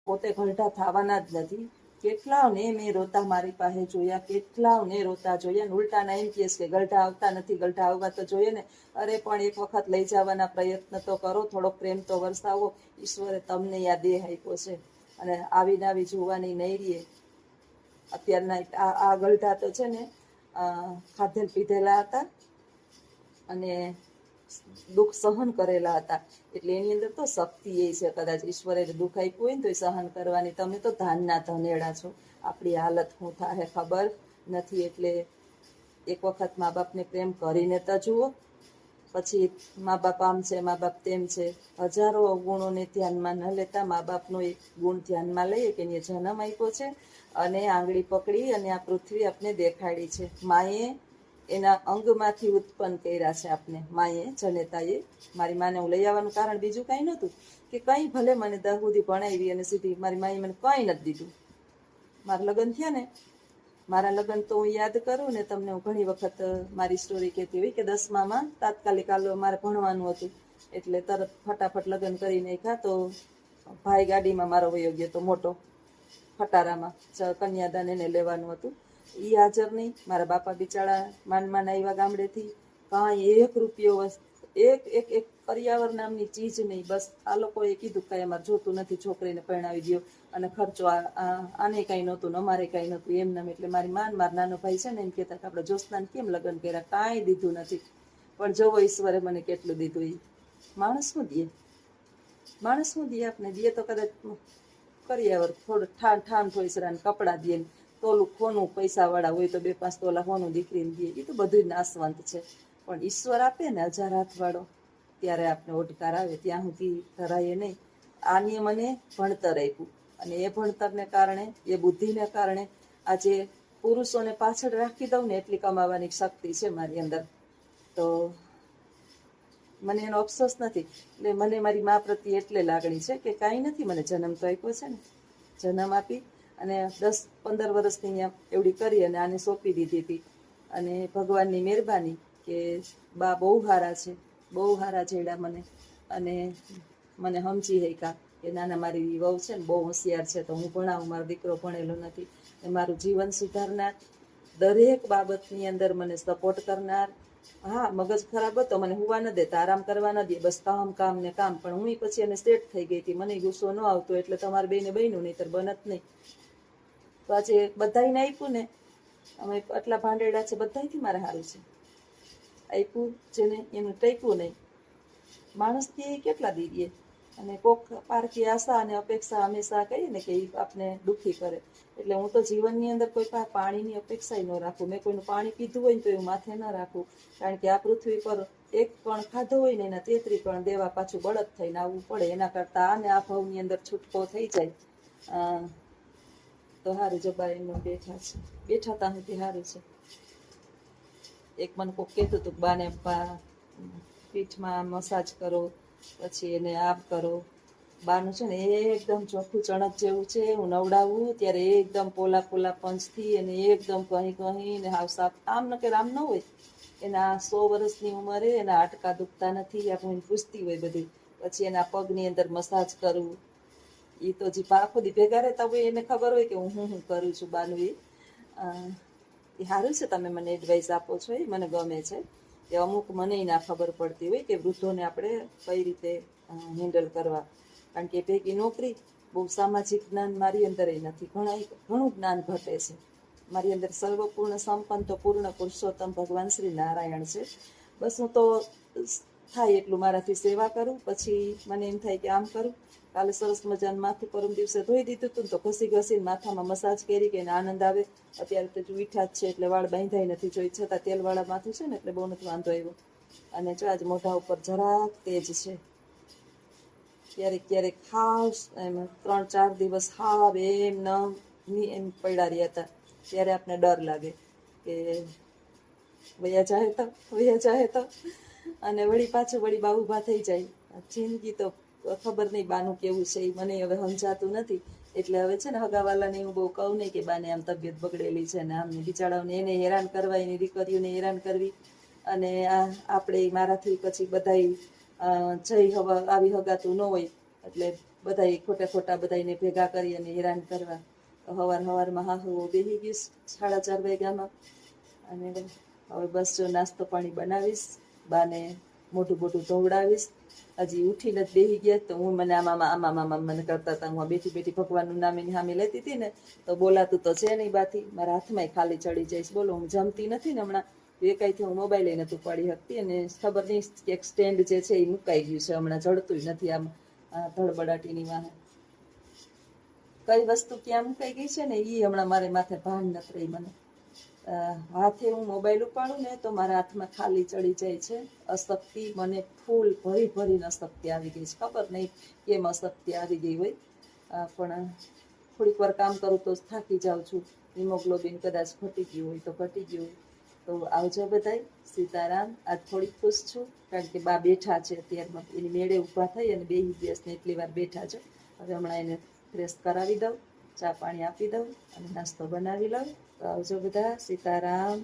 પોતે ઘરડા થવાના જ નથી. કેટલાઓને મેં રોતા મારી પાસે જોયા, કેટલાઓને રોતા જોયા. ઉલટાના એમ કહે કે ગરઢા આવતા નથી, ગરઢા આવવા તો જોઈએ ને. અરે પણ એક વખત લઈ જવાના પ્રયત્ન તો કરો, થોડોક પ્રેમ તો વરસાવો. ઈશ્વરે તમને આ દેહ આપ્યો છે અને આવીને આવી જોવાની નહીં રહીએ. અત્યારના આ ગરઢા તો છે ને ખાધેલ પીધેલા હતા અને દુઃખ સહન કરેલા હતા, એટલે એની અંદર તો શક્તિ એ છે. કદાચ ઈશ્વરે દુઃખ આપ્યું હોય ને તો એ સહન કરવાની. તમે તો ધાનના ધનેડા છો, આપણી હાલત શું થાય ખબર નથી. એટલે એક વખત મા બાપને પ્રેમ કરીને તો જુઓ, પછી મા બાપ આમ છે, મા બાપ તેમ છે, હજારો અવગુણોને ધ્યાનમાં ન લેતા મા બાપનો એક ગુણ ધ્યાનમાં લઈએ કે એને જન્મ આપ્યો છે અને આંગળી પકડી અને આ પૃથ્વી આપને દેખાડી છે. માએ એના અંગમાંથી ઉત્પન્ન કર્યા છે આપને, માએ જનેતાએ. મારી માને હું લઈ આવવાનું કારણ બીજું કાંઈ નહોતું કે કંઈ ભલે મને 10 સુધી ભણાવી અને સીધી મારી માએ મને કંઈ નથી દીધું. મારા લગ્ન થયા ને, મારા લગ્ન તો હું યાદ કરું ને તમને, હું ઘણી વખત મારી સ્ટોરી કહેતી હોય કે 10મામાં તાત્કાલિક મારે ભણવાનું હતું એટલે તરત ફટાફટ લગ્ન કરી નાખ્યા. તો ભાઈ ગાડીમાં મારો વયો ગયો તો મોટો, ખટારામાં કન્યાદાન એને લેવાનું હતું, એ હાજર નહીં. મારા બાપા બિચારા માન આવ્યા ગામડેથી, કાંઈ 1 રૂપિયો એક એક એક કરિયાવર નામની ચીજ નહીં. બસ આ લોકોએ કીધું કાંઈ અમારે જોતું નથી, છોકરીને પરણાવી દો, અને ખર્ચો આને કાંઈ નહોતું ને અમારે કાંઈ નહોતું એમ નામ. એટલે મારી મારો નાનો ભાઈ છે ને એમ કહેતા કે આપણે જોશનાને કેમ લગ્ન કર્યા, કાંઈ દીધું નથી. પણ જોવો ઈશ્વરે મને કેટલું દીધું. એ માણસ શું દે, માણસ શું દે આપને? દે તો કદાચ કરિયાવર, થોડું ઠામ ઠોઈસરાને કપડાં દે, તોલું ખોનું પૈસાવાળા હોય તો 2-5 તોલા હોનું દીકરીને દે, એ તો બધું નાશવંત છે. પણ ઈશ્વર આપે ને 1000 હાથવાળો, ત્યારે આપને ઓડકાર આવે, ત્યાં સુધી ધરાય નહીં. આને મને ભણતર આપ્યું અને એ ભણતરને કારણે, એ બુદ્ધિને કારણે આજે પુરુષોને પાછળ રાખી દઉં ને એટલી કમાવાની શક્તિ છે મારી અંદર. તો મને એનો અફસોસ નથી. એટલે મને મારી મા પ્રત્યે એટલે લાગણી છે કે કાંઈ નથી, મને જન્મ તો આપ્યો છે ને, જન્મ આપી અને 10-15 વર્ષની અહીંયા એવડી કરી અને આને સોંપી દીધી હતી. અને ભગવાનની મહેરબાની કે બા બહુ સારા છે, બહુ સારા જેડા મને, અને મને સમજી શક્યા કે નાના મારી વહુ છે ને બહુ હોશિયાર છે, તો હું ભણાવું, મારો દીકરો ભણેલો નથી. એ મારું જીવન સુધારનાર, દરેક બાબતની અંદર મને સપોર્ટ કરનાર. હા, મગજ ખરાબ હતો, મને હુવા ન દેતા, આરામ કરવા ન દે, બસ કામ ને કામ. પણ હું પછી એને સેટ થઈ ગઈ હતી, મને ગુસ્સો ન આવતો, એટલે તમારે બેને બન્યું, નહીંતર બનત નહીં. તો આજે બધાને આપ્યું ને, અમે આટલા ભાંડેડા છે, બધાથી મારે સારું છે. આપ્યું જેને એનું ટક્યું નહીં. માણસથી કેટલા દીએ, અને કોક પારકી આશા અને અપેક્ષા હંમેશા કહીએ ને કે એ આપને દુઃખી કરે. એટલે હું તો જીવનની અંદર કોઈ પાણીની અપેક્ષા ન રાખું. મેં કોઈનું પાણી પીધું હોય ને તો એવું માથે ન રાખું, કારણ કે આ પૃથ્વી પર એક કણ ખાધો હોય ને એના 33 કણ દેવા પાછું બળદ થઈને આવવું પડે. એના કરતાં આને આ ભાવની અંદર છૂટકો થઈ જાય તો સારું. જબા એમનું બેઠા છે, બેઠા ત્યાં સુધી સારું છે. એક મને કોક કહેતું હતું બાને પીઠમાં મસાજ કરો, પછી એને આપ કરો. બાનું છે ને એકદમ ચોખ્ખું ચણક જેવું છે, હું નવડાવું ત્યારે એકદમ પોલા પંચથી અને એકદમ કહી ને હાવ સાફ. આમ ન કે આમ ન હોય, એના 100 વર્ષની ઉંમરે એના હાડકા દુખતા નથી, આપણે પૂછતી હોય બધી. પછી એના પગની અંદર મસાજ કરવું, એ તો જે આખો દી ભેગા રહેતા હોય એને ખબર હોય કે હું કરું છું બાનું. એ સારું છે, તમે મને એડવાઇસ આપો છો, એ મને ગમે છે. કે અમુક મને ના ખબર પડતી હોય કે વૃદ્ધોને આપણે કઈ રીતે હેન્ડલ કરવા. કારણ કે ભેગી નોકરી, બહુ સામાજિક જ્ઞાન મારી અંદર નથી, ઘણું જ્ઞાન ઘટે છે મારી અંદર. સર્વપૂર્ણ સંપન્ન તો પૂર્ણ પુરુષોત્તમ ભગવાન શ્રી નારાયણ છે. બસ હું તો થાય એટલું મારાથી સેવા કરું, પછી મને એમ થાય કે આમ કરું. કાલે સરસ મજાનું માથું પરમ દિવસે ધોઈ દીધું હતું, તો ઘસીને માથામાં મસાજ કરી કે એને આનંદ આવે. અત્યારે તો મીઠા જ છે એટલે વાળ બાંધાય નથી, જોઈ છતાં તેલવાળા માથું છે ને એટલે બહુ નથી વાંધો આવ્યો. અને જો આજ મોઢા ઉપર જરાક તેજ છે. ક્યારેક હાવ એમ 3-4 દિવસ હાવ એમ પડ્યા રહ્યા હતા. ત્યારે આપણે ડર લાગે કે વયા જાય તો અને વળી પાછું બા ઊભા થઈ જાય. જિંદગી તો ખબર નહીં બાનું કેવું છે, એ મને હવે સમજાતું નથી. એટલે હવે છે ને હગાવાલાને હું બહુ કહું નહીં કે બાને આમ તબિયત બગડેલી છે ને આમને. બિચારાઓને એને હેરાન કરવા, એની દીકરીઓને હેરાન કરવી, અને આપણે મારાથી પછી બધાય જઈ આવી હગાતું ન હોય એટલે બધા ખોટા ખોટા બધાને ભેગા કરી અને હેરાન કરવા. હવારમાં હું બેસી ગઈશ 4:30 વાગ્યામાં, અને હવે બસ જો નાસ્તો પાણી બનાવીશ, બાને મોઢું બોઢું ધોવડાવીશ. હજી ઉઠીને જ બેસી ગયા તો હું મને આમાં મને કરતા હતા. હું બેઠી બેઠી ભગવાનનું નામ એની સામે લેતી હતી ને તો બોલાતું તો છે નહીં બાથી, મારા હાથમાં ખાલી ચડી જઈશ. બોલો, હું જમતી નથી ને હમણાં, એકાઈથી હું મોબાઈલ નથી ઉપાડી શકતી, અને ખબર નહીં એક સ્ટેન્ડ જે છે એ મુકાઈ ગયું છે હમણાં, જડતું નથી આમ ધડબડાટીની વાહે. કઈ વસ્તુ ક્યાં મુકાઈ ગઈ છે ને એ હમણાં મારે માથે ભાન નથી રહી મને. હાથે હું મોબાઈલ ઉપાડું ને તો મારા હાથમાં ખાલી ચડી જાય છે. અશક્તિ મને ફૂલ ભરીને અશક્તિ આવી ગઈ છે. ખબર નહીં કેમ અશક્તિ આવી ગઈ હોય, પણ થોડીક વાર કામ કરું તો થાકી જાઉં છું. હિમોગ્લોબિન કદાચ ઘટી ગયું હોય તો ઘટી ગયું હોય. તો આવજો બધાય. સીતારામ. આજ થોડીક ખુશ છું કારણ કે બા બેઠા છે અત્યારમાં, એની મેળે ઊભા થઈ અને બે દિવસને એટલી વાર બેઠા છે. હવે હમણાં એને ફ્રેશ કરાવી દઉં, ચા પાણી આપી દઉં અને નાસ્તો બનાવી લઉં. તો આવજો બધા. સીતારામ.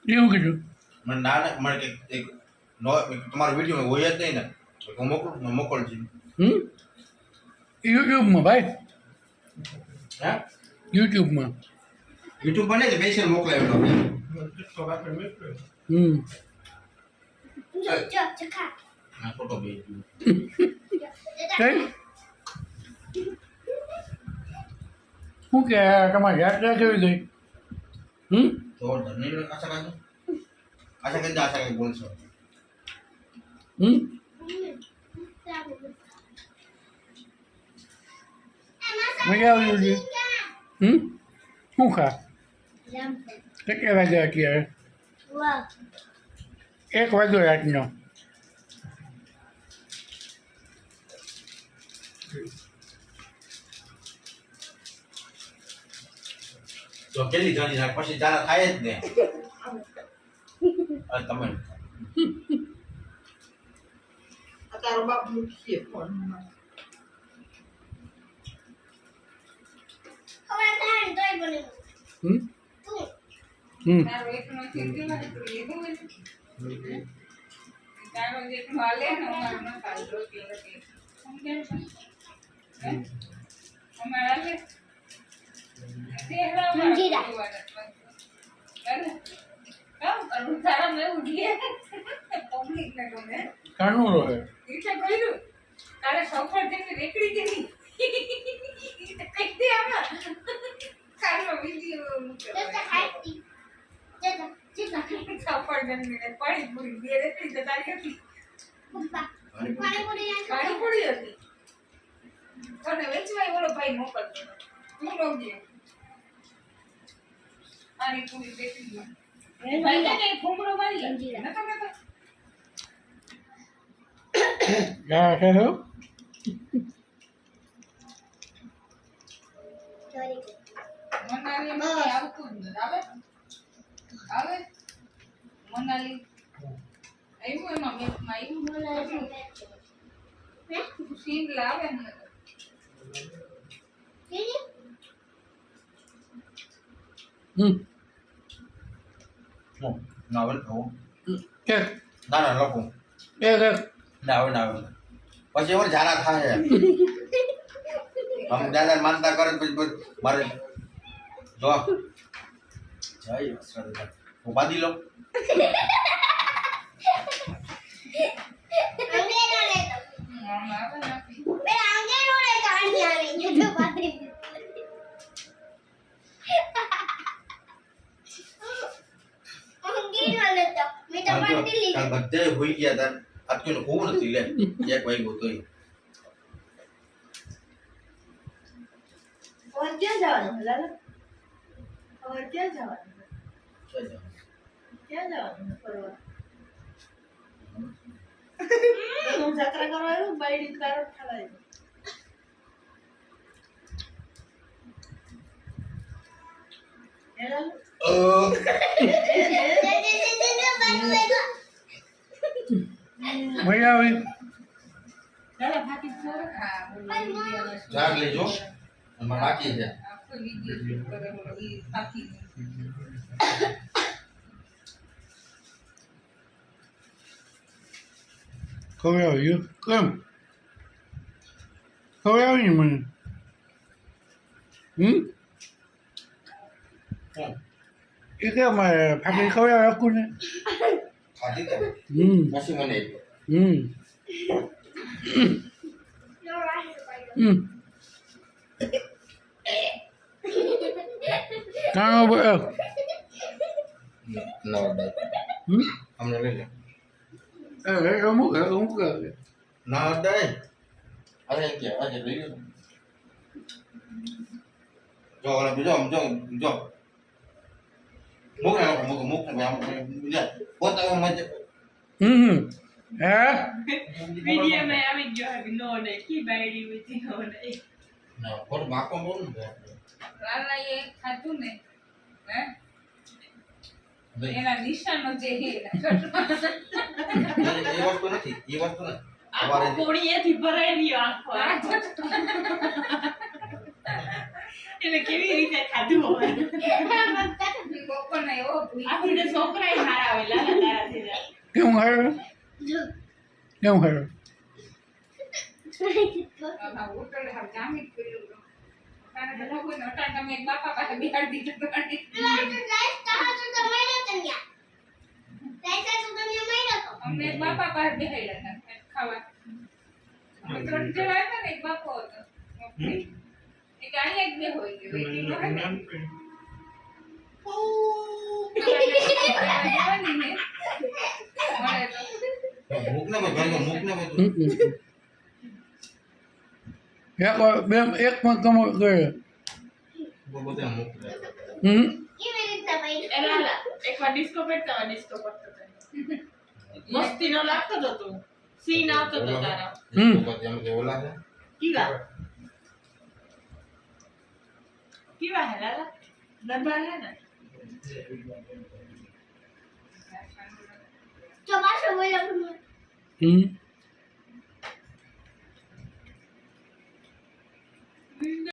એવું કીધું મને ના મને એક તમારો વિડીયો હોય જ નહીં ને તો મોકલજો. યુટ્યુબમાં ભાઈ, હે યુટ્યુબમાં. યુટ્યુબ બને છે સ્પેશિયલ મોકલાવેલો હા ફોટો ભેજ શું કે તમારી યાત્રા કેવી ગઈ? તો ધની આશા કાંઈ આશા કઈ બોલશો. મજા આવી છે. શું ખા કેટલા વાગ્યા અત્યારે? 1 વાગ્યો રાતનો. તો કેટલી જણી નાખ પછી જારા થાય જ ને. તમે તારો બાપ મૂકીએ ફોન. કાનું રહે તારે સફળ જેની રેકડી જેની કઈ દે આમાં કારમાં વિડિયો સફળ જેની પડી પૂરી બે રેકડી તો તારી હતી પાણીપુરી હતી. તને વેચવાય ઓલો ભાઈ મોકલતો હું રોગી આની પૂરી રેકડી ભાઈ કે ફૂમરો મારી નતો નતો યા કહો મનાલી માં આવતું જ નથી. આવે મનાલી આવ્યું એમાં મેપમાં આવ્યું શિમલા આવે ને નાવલ ખાવું કે ના લખું નાવલ પછી એમાં ઝારા થાય. આમ દાદા માનતા કરે પછી મારે જો જય હું બાંધી લો. બધે હોઈ ગયા તાર અત્યારે હોવું નથી લે 1 વાગ્યો તો ક્યાં જવાનું લાલા? ક્યાં જવાનું? ક્યાં જવાનું ફરવા? હું જાત્રા કરવા આવ્યો, બાયડી કારો ઠાવાય. એ લાલા મજા આવી દાદા ફાકી છોડ હા બોલો જાગ લેજો એમાં બાકી છે આખો વિડિયો કરે બોલો ઈ ફાકી ખવડાવ્યું કેમ ખવડાવી મને એ કેમ ફાકરી ખવડાવે આખું ને ખાધી તો પછી મને કાણો ના અમને લઈ લે અમુક અમુક ના અડાય અરે કે આજે લઈ લે જો ઓલા બીજો જો મુક ને આમ બીજા પોતા મત હે વિડિયો મે આવી ગયો હે નો ને કી બાયડી વિતી નો ને ના પર માકો બોલ ને રાલા એ ખાતું ને હે એના નિશાનો જે હે એ વસ્તુ નથી આખો કોણીએથી ભરાયેલી આખો એને કેવી રીતે ખાધું હોય બપોરને એવો આપણે છોકરાય હારા હોય લાલા તારાથી જા કેમ હારો કેમ હારો આ હોટલ હા જામી કર્યું કાને બધા કોઈ નટા તમે એક બાપા પાસે બિહાડી દીધું અમને એક બાપા પાસે બેહાડ્યા હતા ખાવા અમે ત્રણ જણા હતા ને એક બાપો હતો એક અહીં એક બે હોય ગયો એક એક પણ કમો ગયો બધા મુક એકવાર ડિસ્કો પેટતા ડિસ્કો પડતો મસ્તી નો લાગતો હતો તું સીન આવતો હતો તારા એમ કે ઓલા છે કેવા હે લાલા ડબ્બા હે ને હમ